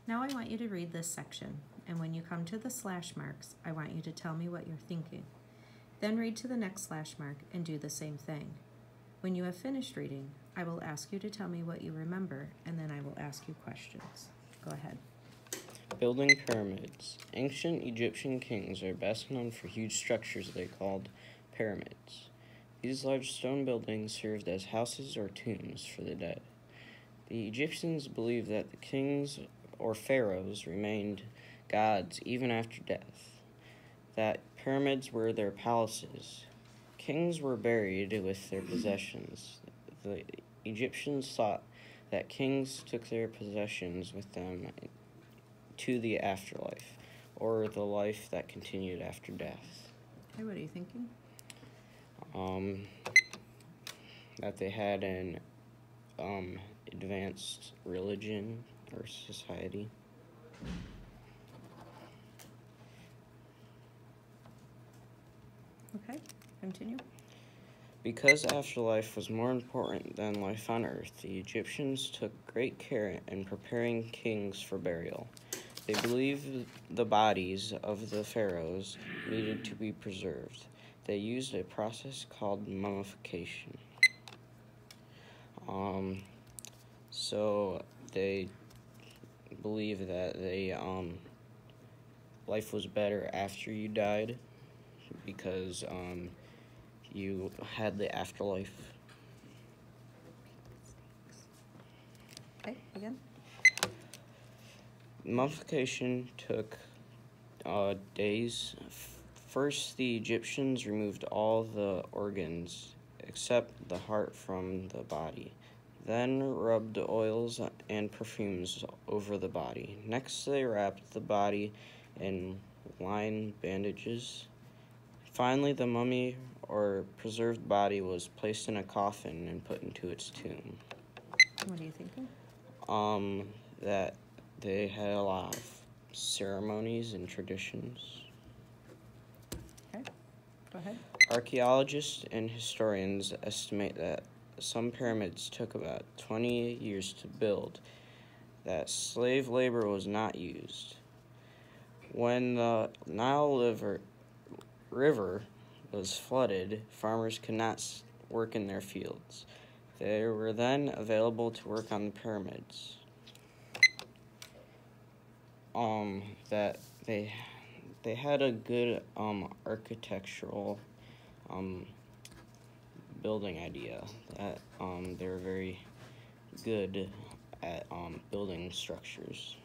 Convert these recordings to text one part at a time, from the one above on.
Now I want you to read this section, and when you come to the slash marks, I want you to tell me what you're thinking. Then read to the next slash mark and do the same thing. When you have finished reading, I will ask you to tell me what you remember, and then I will ask you questions. Go ahead. Building pyramids. Ancient Egyptian kings are best known for huge structures they called pyramids. These large stone buildings served as houses or tombs for the dead. The Egyptians believed that the kings or pharaohs remained gods even after death, that pyramids were their palaces. Kings were buried with their possessions. The Egyptians thought that kings took their possessions with them to the afterlife, or the life that continued after death. Okay, what are you thinking? That they had an advanced religion or society. Okay, continue. Because afterlife was more important than life on earth, the Egyptians took great care in preparing kings for burial. They believed the bodies of the pharaohs needed to be preserved. They used a process called mummification. So they believe that life was better after you died because you had the afterlife. Okay, again. Mummification took days. First, the Egyptians removed all the organs except the heart from the body, then rubbed oils and perfumes over the body. Next, they wrapped the body in linen bandages. Finally, the mummy or preserved body was placed in a coffin and put into its tomb. What are you thinking? That they had a lot of ceremonies and traditions. Okay, go ahead. Archaeologists and historians estimate that some pyramids took about 20 years to build, that slave labor was not used. When the Nile River was flooded, farmers could not work in their fields. They were then available to work on the pyramids. That they had a good architectural building idea, that they were very good at building structures.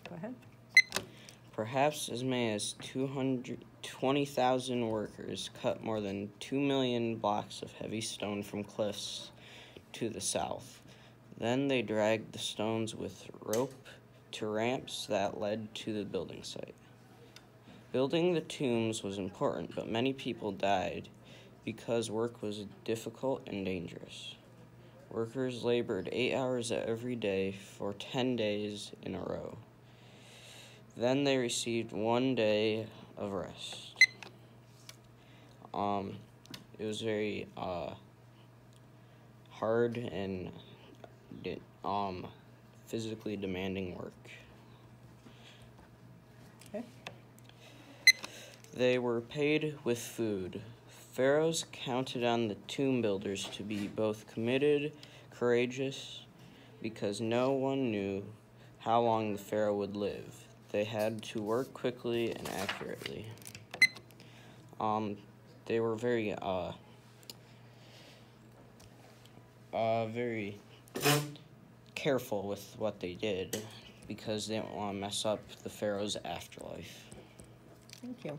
Go ahead. Perhaps as many as 220,000 workers cut more than 2 million blocks of heavy stone from cliffs to the south. Then they dragged the stones with rope to ramps that led to the building site. Building the tombs was important, but many people died because work was difficult and dangerous. Workers labored 8 hours every day for 10 days in a row. Then they received 1 day of rest. It was very hard and physically demanding work. Okay. They were paid with food. Pharaohs counted on the tomb builders to be both committed, courageous, because no one knew how long the pharaoh would live. They had to work quickly and accurately. They were very careful with what they did because they didn't want to mess up the pharaoh's afterlife. Thank you.